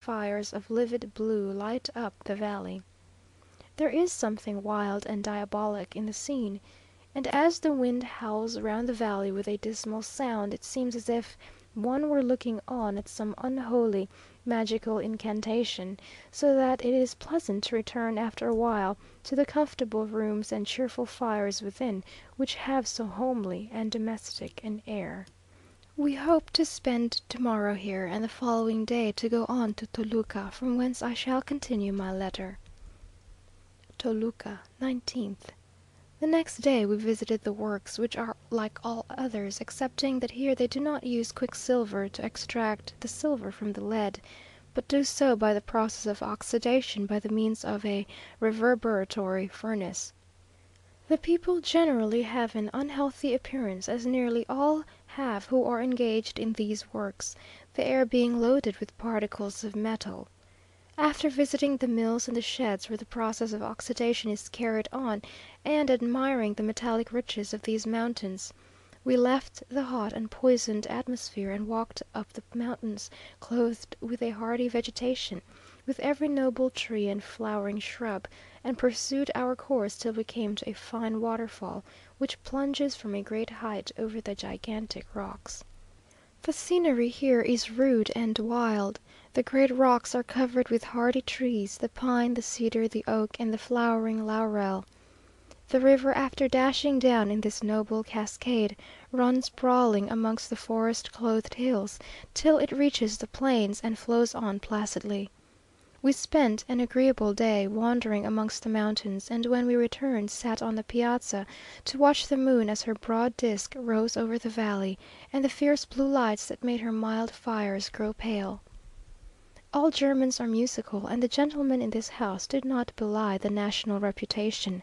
fires of livid blue light up the valley. There is something wild and diabolic in the scene, and as the wind howls round the valley with a dismal sound, it seems as if one were looking on at some unholy, magical incantation, so that it is pleasant to return after a while to the comfortable rooms and cheerful fires within, which have so homely and domestic an air. We hope to spend to morrow here, and the following day to go on to Toluca, from whence I shall continue my letter. Toluca, 19th. The next day we visited the works, which are like all others, excepting that here they do not use quicksilver to extract the silver from the lead, but do so by the process of oxidation by the means of a reverberatory furnace. The people generally have an unhealthy appearance, as nearly all have who are engaged in these works, the air being loaded with particles of metal. After visiting the mills and the sheds where the process of oxidation is carried on, and admiring the metallic riches of these mountains, we left the hot and poisoned atmosphere and walked up the mountains, clothed with a hardy vegetation, with every noble tree and flowering shrub, and pursued our course till we came to a fine waterfall, which plunges from a great height over the gigantic rocks. The scenery here is rude and wild. The great rocks are covered with hardy trees, the pine, the cedar, the oak, and the flowering laurel. The river, after dashing down in this noble cascade, runs brawling amongst the forest clothed hills, till it reaches the plains, and flows on placidly. We spent an agreeable day wandering amongst the mountains, and when we returned sat on the piazza to watch the moon as her broad disk rose over the valley, and the fierce blue lights that made her mild fires grow pale. All Germans are musical, and the gentlemen in this house did not belie the national reputation.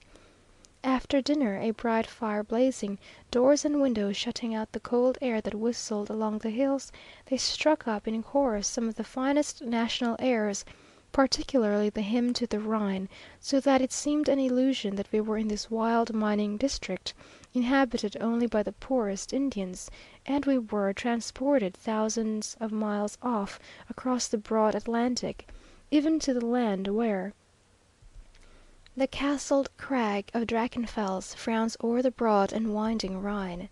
After dinner, a bright fire blazing, doors and windows shutting out the cold air that whistled along the hills, they struck up in chorus some of the finest national airs, particularly the hymn to the Rhine, so that it seemed an illusion that we were in this wild mining district, inhabited only by the poorest Indians, and we were transported thousands of miles off, across the broad Atlantic, even to the land where the castled crag of Drachenfels frowns o'er the broad and winding Rhine.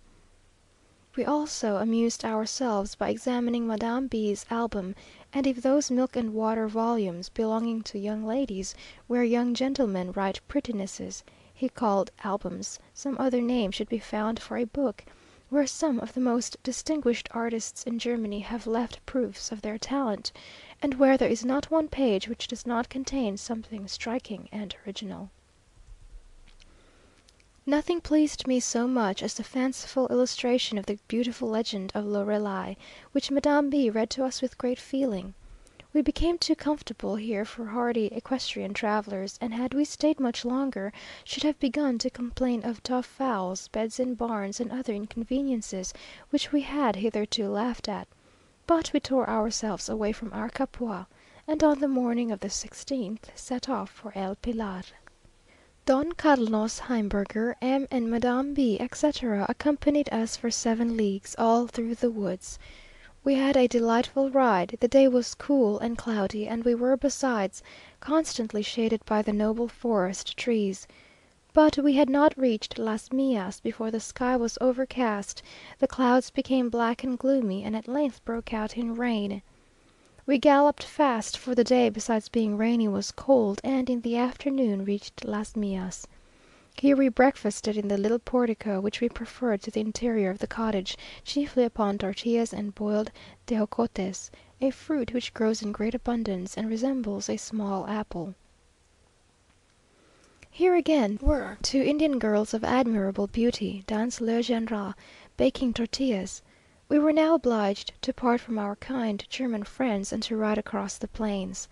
We also amused ourselves by examining Madame B.'s album, and if those milk and water volumes belonging to young ladies, where young gentlemen write prettinesses, he called albums, some other name should be found for a book, where some of the most distinguished artists in Germany have left proofs of their talent, and where there is not one page which does not contain something striking and original. Nothing pleased me so much as the fanciful illustration of the beautiful legend of Lorelei, which Madame B. read to us with great feeling. We became too comfortable here for hardy equestrian travellers, and had we stayed much longer, should have begun to complain of tough fowls, beds in barns, and other inconveniences which we had hitherto laughed at. But we tore ourselves away from our Capua, and on the morning of the 16th set off for El Pilar. Don Carlos Heimberger, M. and Madame B., etc., accompanied us for 7 leagues, all through the woods. We had a delightful ride; the day was cool and cloudy, and we were, besides, constantly shaded by the noble forest trees. But we had not reached Las Millas before the sky was overcast, the clouds became black and gloomy, and at length broke out in rain. We galloped fast, for the day, besides being rainy, was cold, and in the afternoon reached Las Millas. Here we breakfasted in the little portico, which we preferred to the interior of the cottage, chiefly upon tortillas and boiled tejocotes, a fruit which grows in great abundance, and resembles a small apple. Here again were 2 Indian girls of admirable beauty, dans leur genre, baking tortillas. We were now obliged to part from our kind German friends, and to ride across the plains,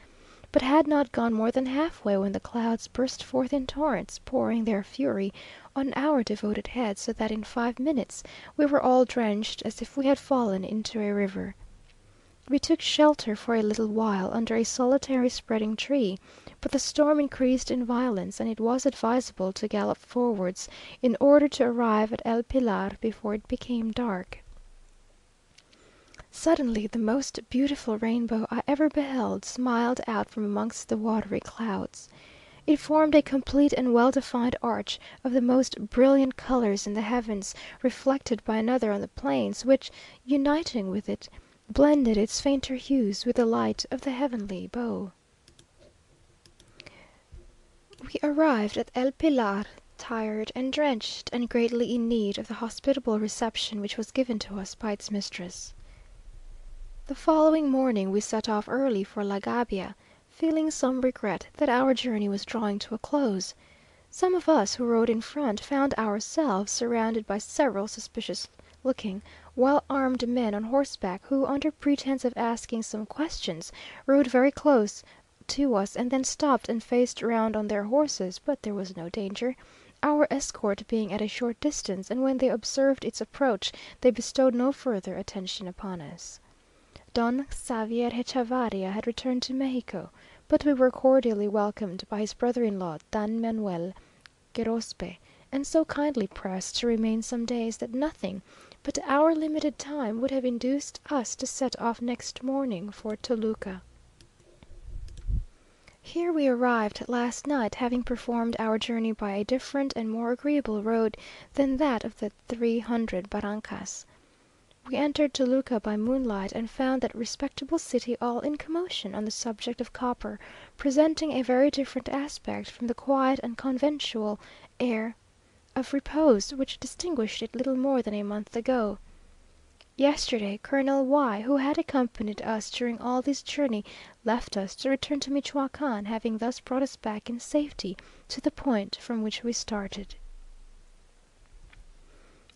but had not gone more than halfway when the clouds burst forth in torrents, pouring their fury on our devoted heads, so that in 5 minutes we were all drenched as if we had fallen into a river. We took shelter for a little while under a solitary spreading tree, but the storm increased in violence, and it was advisable to gallop forwards, in order to arrive at El Pilar before it became dark. Suddenly the most beautiful rainbow I ever beheld smiled out from amongst the watery clouds. It formed a complete and well defined arch of the most brilliant colours in the heavens, reflected by another on the plains, which, uniting with it, blended its fainter hues with the light of the heavenly bow. We arrived at El Pilar, tired and drenched, and greatly in need of the hospitable reception which was given to us by its mistress. The following morning we set off early for La Gabia, feeling some regret that our journey was drawing to a close. Some of us who rode in front found ourselves surrounded by several suspicious looking, well armed men on horseback, who, under pretence of asking some questions, rode very close to us, and then stopped and faced round on their horses; but there was no danger, our escort being at a short distance, and when they observed its approach, they bestowed no further attention upon us. Don Xavier Hechavarria had returned to Mexico, but we were cordially welcomed by his brother in law, Don Manuel Gorospe, and so kindly pressed to remain some days, that nothing but our limited time would have induced us to set off next morning for Toluca. Here we arrived last night, having performed our journey by a different and more agreeable road than that of the 300 barrancas. We entered Toluca by moonlight, and found that respectable city all in commotion on the subject of copper, presenting a very different aspect from the quiet and conventual air of repose which distinguished it little more than a month ago. Yesterday, Colonel Y, who had accompanied us during all this journey, left us to return to Michoacán, having thus brought us back in safety to the point from which we started.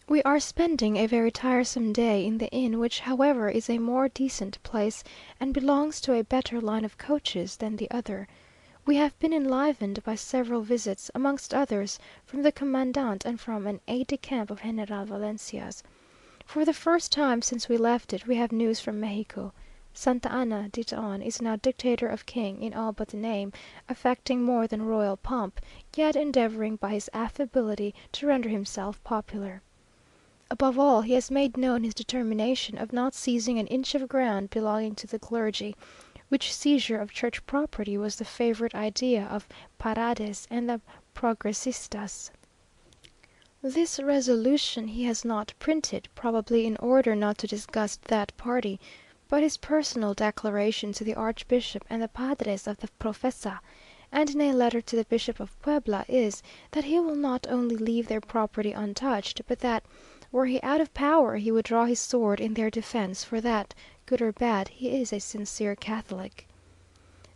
We are spending a very tiresome day in the inn, which, however, is a more decent place, and belongs to a better line of coaches than the other. We have been enlivened by several visits, amongst others from the commandant and from an aide de camp of General Valencia's. For the first time since we left it, we have news from Mexico. Santa Anna Ditaon is now dictator of king in all but the name, affecting more than royal pomp, yet endeavouring by his affability to render himself popular. Above all, he has made known his determination of not seizing an inch of ground belonging to the clergy, which seizure of church property was the favourite idea of Paredes and the progresistas. This resolution he has not printed, probably in order not to disgust that party, but his personal declaration to the archbishop and the padres of the Profesa, and in a letter to the Bishop of Puebla, is, that he will not only leave their property untouched, but that, were he out of power, he would draw his sword in their defence, for that, good or bad, he is a sincere Catholic.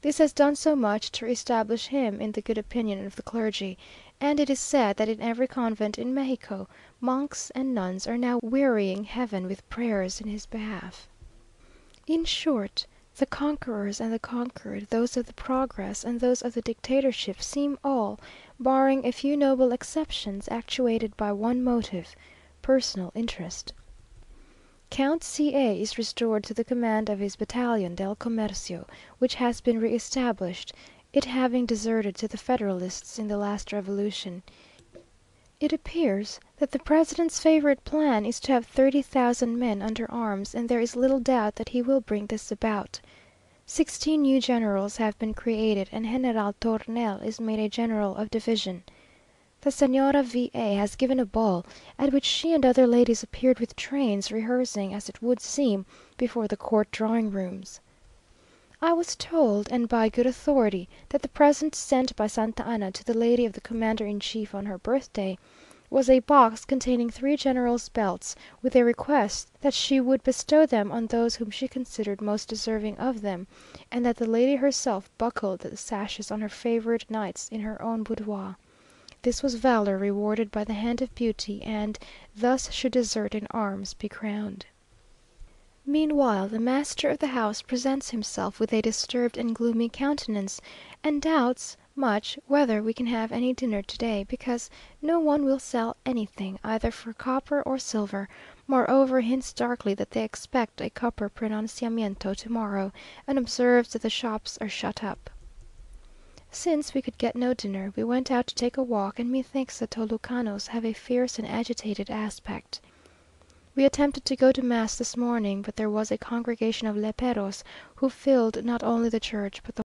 This has done so much to re-establish him in the good opinion of the clergy, and it is said that in every convent in Mexico, monks and nuns are now wearying heaven with prayers in his behalf. In short, the conquerors and the conquered, those of the progress and those of the dictatorship, seem all, barring a few noble exceptions, actuated by one motive, personal interest. Count C a is restored to the command of his battalion del Comercio, which has been re-established, it having deserted to the federalists in the last revolution. It appears that the president's favourite plan is to have 30,000 men under arms, and there is little doubt that he will bring this about. 16 new generals have been created, and General Tornel is made a general of division. The Señora V a has given a ball, at which she and other ladies appeared with trains, rehearsing, as it would seem, before the court drawing rooms. I was told, and by good authority, that the present sent by Santa Anna to the lady of the commander in chief on her birthday, was a box containing 3 generals' belts, with a request that she would bestow them on those whom she considered most deserving of them, and that the lady herself buckled the sashes on her favourite knights in her own boudoir. This was valour rewarded by the hand of beauty, and thus should desert in arms be crowned. Meanwhile the master of the house presents himself with a disturbed and gloomy countenance, and doubts much whether we can have any dinner to day, because no one will sell anything, either for copper or silver; moreover, hints darkly that they expect a copper pronunciamiento to morrow, and observes that the shops are shut up. Since we could get no dinner, we went out to take a walk, and methinks the Tolucanos have a fierce and agitated aspect. We attempted to go to mass this morning, but there was a congregation of léperos, who filled not only the church but the